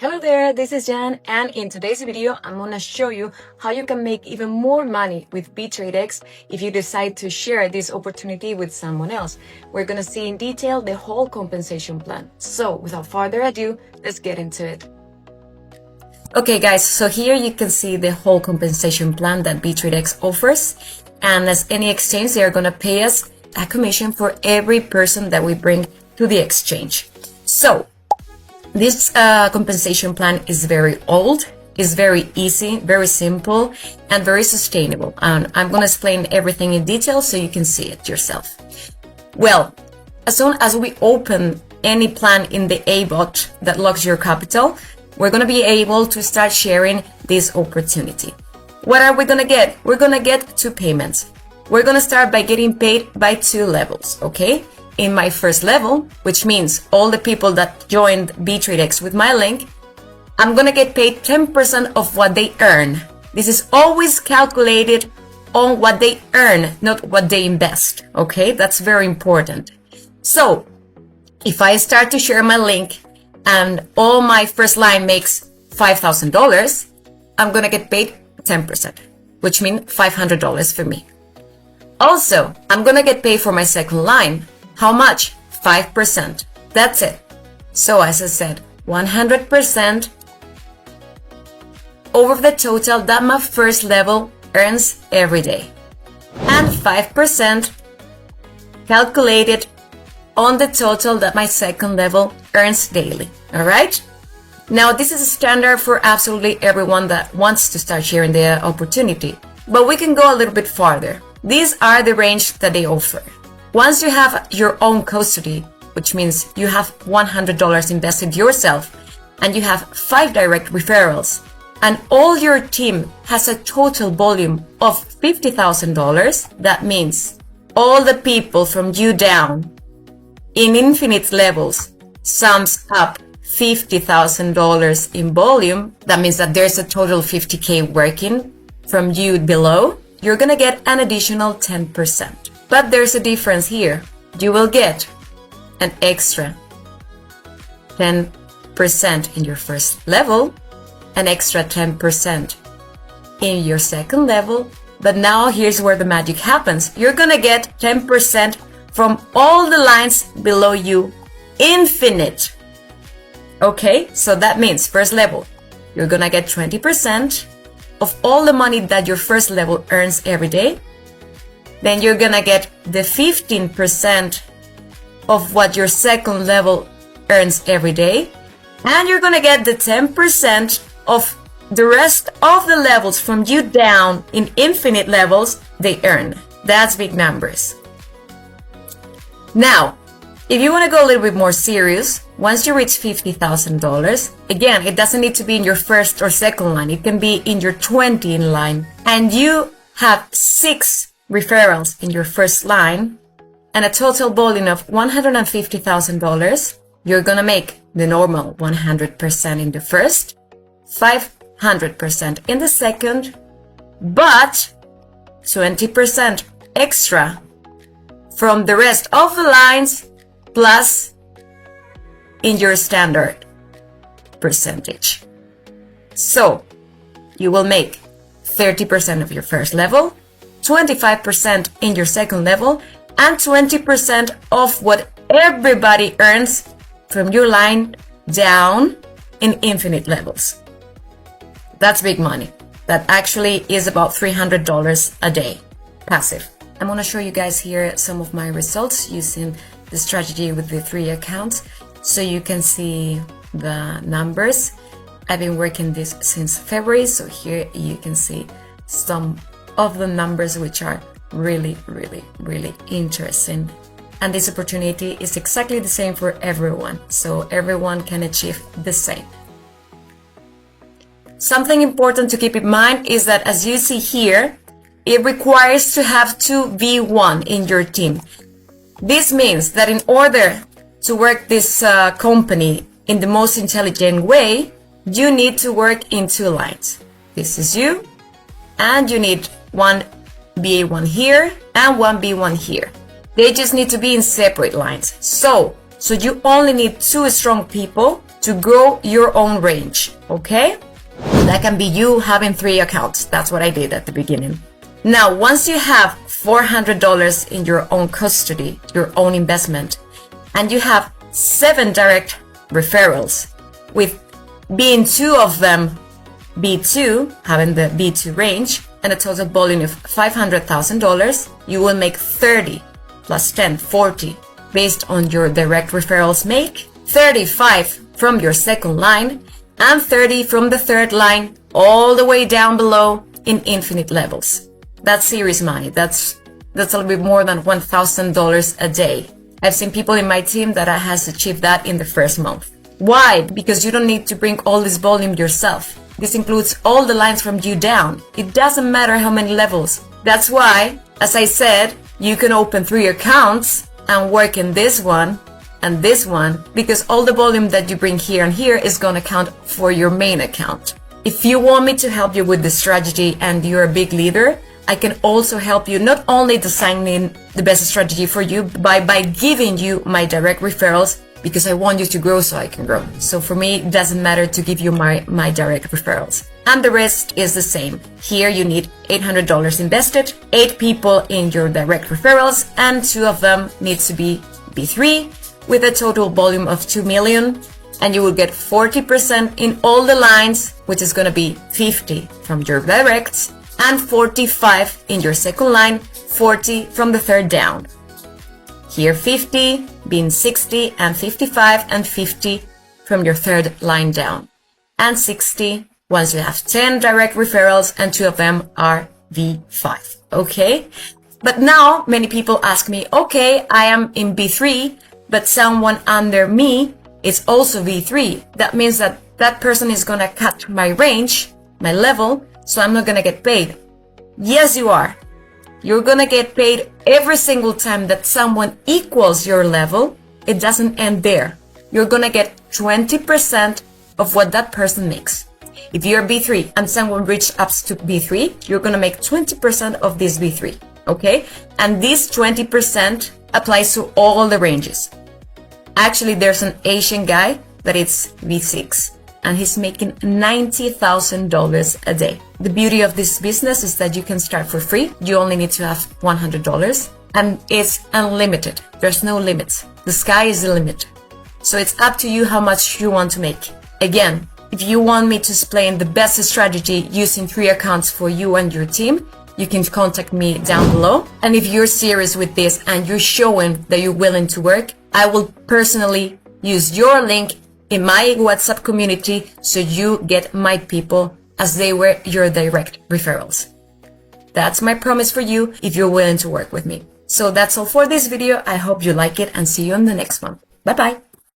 Hello there, this is Jan, and in today's video, I'm gonna show you how you can make even more money with BitradeX if you decide to share this opportunity with someone else. We're gonna see in detail the whole compensation plan. So without further ado, let's get into it. Okay guys, so here you can see the whole compensation plan that BitradeX offers. And as any exchange, they are gonna pay us a commission for every person that we bring to the exchange. So this compensation plan is very old, is very easy, very simple, and very sustainable. And I'm going to explain everything in detail so you can see it yourself. Well, as soon as we open any plan in the A-bot that locks your capital, we're going to be able to start sharing this opportunity. What are we going to get? We're going to get 2 payments. We're going to start by getting paid by 2 levels, okay? In my first level, which means all the people that joined BitradeX with my link, I'm gonna get paid 10% of what they earn. This is always calculated on what they earn, not what they invest, okay? That's very important. So, if I start to share my link and all my first line makes $5,000, I'm gonna get paid 10%, which means $500 for me. Also, I'm gonna get paid for my second line. How much? 5%. That's it. So as I said, 100% over the total that my first level earns every day. And 5% calculated on the total that my second level earns daily. Alright? Now this is a standard for absolutely everyone that wants to start sharing the opportunity. But we can go a little bit farther. These are the range that they offer. Once you have your own custody, which means you have $100 invested yourself, and you have 5 direct referrals, and all your team has a total volume of $50,000, that means all the people from you down in infinite levels sums up $50,000 in volume. That means that there's a total 50K working from you below. You're gonna get an additional 10%. But there's a difference here. You will get an extra 10% in your first level, an extra 10% in your second level. But now here's where the magic happens. You're gonna get 10% from all the lines below you, infinite. Okay, so that means first level, you're gonna get 20% of all the money that your first level earns every day. Then you're gonna get the 15% of what your second level earns every day. And you're gonna get the 10% of the rest of the levels from you down in infinite levels they earn. That's big numbers. Now, if you wanna go a little bit more serious, once you reach $50,000, again, it doesn't need to be in your first or second line. It can be in your 20 in line. And you have 6 referrals in your first line and a total volume of $150,000, you're gonna make the normal 100% in the first, 500% in the second, but 20% extra from the rest of the lines plus in your standard percentage. So you will make 30% of your first level, 25% in your second level, and 20% of what everybody earns from your line down in infinite levels. That's big money. That actually is about $300 a day, passive. I'm gonna show you guys here some of my results using the strategy with the 3 accounts so you can see the numbers. I've been working this since February, so here you can see some of the numbers which are really interesting. And this opportunity is exactly the same for everyone, so everyone can achieve the same. Something important to keep in mind is that, as you see here, it requires to have 2 V1 in your team. This means that in order to work this company in the most intelligent way, you need to work in 2 lines. This is you, and you need 1 BA1 here and 1 B1 here. They just need to be in separate lines. So you only need 2 strong people to grow your own range, okay? That can be you having 3 accounts. That's what I did at the beginning. Now, once you have $400 in your own custody, your own investment, and you have 7 direct referrals, with being 2 of them B2, having the B2 range, and a total volume of $500,000, you will make 30 plus 10, 40, based on your direct referrals make, 35 from your second line, and 30 from the third line, all the way down below in infinite levels. That's serious money. That's a little bit more than $1,000 a day. I've seen people in my team that has achieved that in the first month. Why? Because you don't need to bring all this volume yourself. This includes all the lines from you down. It doesn't matter how many levels. That's why, as I said, you can open 3 accounts and work in this one and this one, because all the volume that you bring here and here is going to count for your main account. If you want me to help you with the strategy and you're a big leader, I can also help you not only designing the best strategy for you by giving you my direct referrals, because I want you to grow so I can grow. So for me, it doesn't matter to give you my direct referrals. And the rest is the same. Here you need $800 invested, 8 people in your direct referrals, and 2 of them needs to be B3 with a total volume of 2 million. And you will get 40% in all the lines, which is going to be 50 from your directs, and 45 in your second line, 40 from the third down. Here 50, being 60, and 55 and 50 from your third line down. And 60 once you have 10 direct referrals and 2 of them are V5. Okay? But now many people ask me, okay, I am in B3, but someone under me is also V3. That means that that person is going to cut my range, my level, so I'm not going to get paid. Yes, you are. You're going to get paid every single time that someone equals your level. It doesn't end there. You're going to get 20% of what that person makes. If you're B3 and someone reaches up to B3, you're going to make 20% of this B3. Okay? And this 20% applies to all the ranges. Actually, there's an Asian guy that it's V6. And he's making $90,000 a day. The beauty of this business is that you can start for free. You only need to have $100 and it's unlimited. There's no limits. The sky is the limit. So it's up to you how much you want to make. Again, if you want me to explain the best strategy using 3 accounts for you and your team, you can contact me down below. And if you're serious with this and you're showing that you're willing to work, I will personally use your link in my WhatsApp community so you get my people as they were your direct referrals. That's my promise for you if you're willing to work with me. So that's all for this video. I hope you like it and see you on the next one. Bye bye.